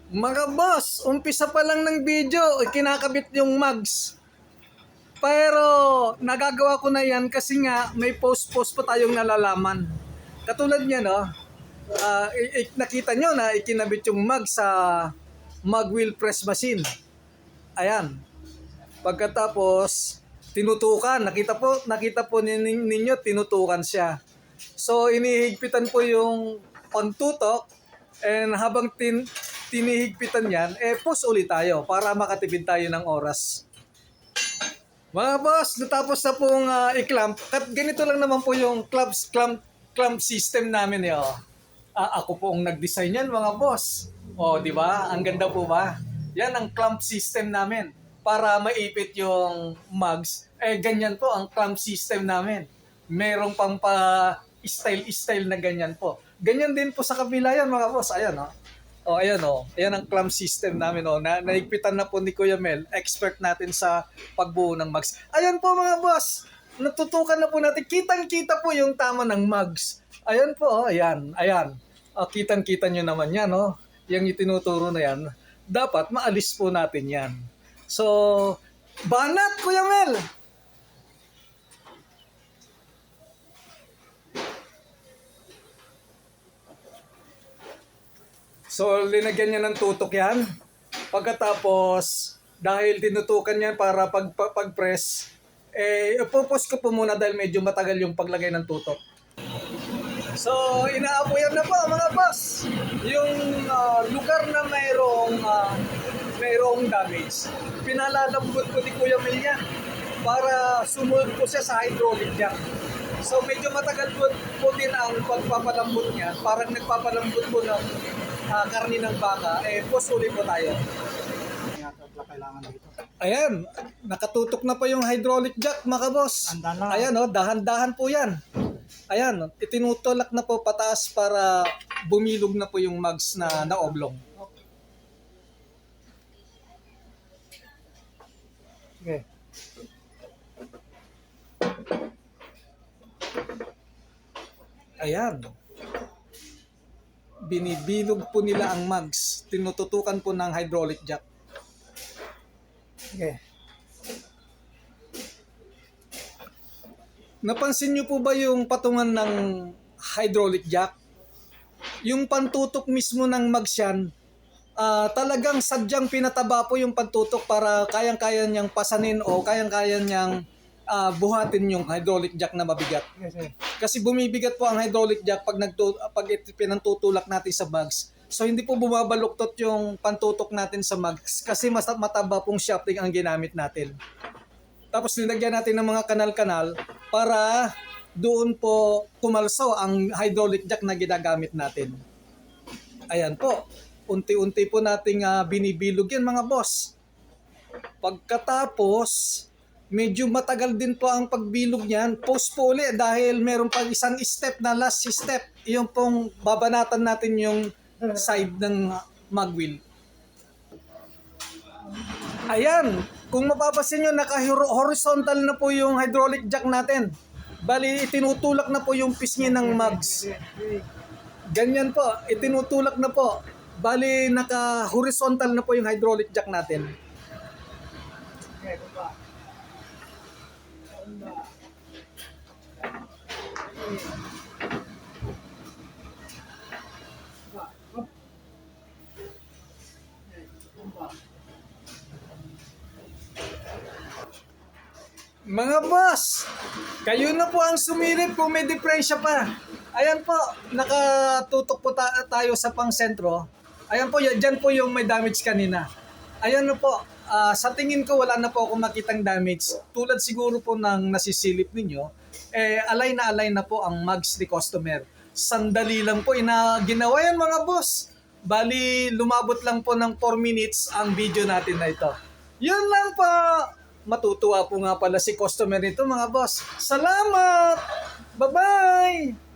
Mga boss, umpisa pa lang ng video, kinakabit yung mugs. Pero nagagawa ko na yan kasi nga may post-post pa tayong nalalaman. Katulad niya, no? Nakita nyo na ikinabit yung mug sa mug wheel press machine. Ayan. Pagkatapos, tinutukan. Nakita po ninyo, tinutukan siya. So, inihigpitan po yung pagtutok. And habang tinihigpitan yan, post ulit tayo para makatipid tayo ng oras. Mga boss, natapos na pong i-clamp. Ganito lang naman po yung clamp system namin. Ako po ang nag-design yan, mga boss. O, di ba? Ang ganda po ba? Yan ang clamp system namin. Para maipit yung mugs. Ganyan po ang clamp system namin. Merong pang style na ganyan po. Ganyan din po sa kabila yan, mga boss. Ayan, ayan Ayan ang clamp system namin, naigpitan na po ni Kuya Mel, expert natin sa pagbuo ng mugs. Ayan po, mga boss. Natutukan na po natin. Kitang-kita po yung tama ng mugs. Ayan po, ayan. Kitang-kita nyo naman yan, Yung itinuturo na yan. Dapat maalis po natin yan. So, banat, Kuya Mel! So, linagyan niya ng tutok yan. Pagkatapos, dahil tinutukan yan para pag-press, ipupos ko po muna dahil medyo matagal yung paglagay ng tutok. So, inaapoyan na po, mga boss. Yung lugar na mayroong damage, pinalalambot ko ni Kuya Mel yan para sumunod po siya sa hydraulic jack. So, medyo matagal po din ang pagpapalambot niya. Parang nagpapalambot po ng karni ng baka, post ulit po tayo. Ayan, nakatutok na po yung hydraulic jack, mga boss. Ayan, dahan-dahan po yan. Ayan, itinutulak na po pataas para bumilog na po yung mugs na oblong. Okay. Ayan. Binibilog po nila ang mugs. Tinututukan po ng hydraulic jack. Okay. Napansin nyo po ba yung patungan ng hydraulic jack? Yung pantutok mismo ng mugs yan, talagang sadyang pinataba po yung pantutok para kayang-kaya niyang pasanin o kayang-kaya niyang buhatin yung hydraulic jack na mabigat. Kasi bumibigat po ang hydraulic jack pag pinantutulak natin sa mugs. So hindi po bumabaluktot yung pantutok natin sa mugs kasi mas mataba pong shafting ang ginamit natin. Tapos nilagyan natin ng mga kanal-kanal para doon po kumalsaw ang hydraulic jack na ginagamit natin. Ayan po, unti-unti po nating binibilog yan, mga boss. Pagkatapos, medyo matagal din po ang pagbilog niyan. Post po ulit dahil meron pang isang step na last step. Yung pong babanatan natin yung side ng mug wheel. Ayan, kung mapapansin nyo, naka-horizontal na po yung hydraulic jack natin. Bali, itinutulak na po yung pisngi ng mugs. Ganyan po, itinutulak na po. Bali, naka-horizontal na po yung hydraulic jack natin. Okay, mga boss, kayo na po ang sumilip kung may diferensya pa. Ayan po, nakatutok po tayo sa pang-sentro. Ayan po, dyan po yung may damage kanina. Ayan na po, sa tingin ko wala na po akong makitang damage. Tulad siguro po ng nasisilip ninyo, alay na po ang mugs ni customer. Sandali lang po, ginawa yan, mga boss. Bali, lumabot lang po ng 4 minutes ang video natin na ito. Yun lang po. Matutuwa po nga pala si customer nito, mga boss. Salamat! Bye-bye!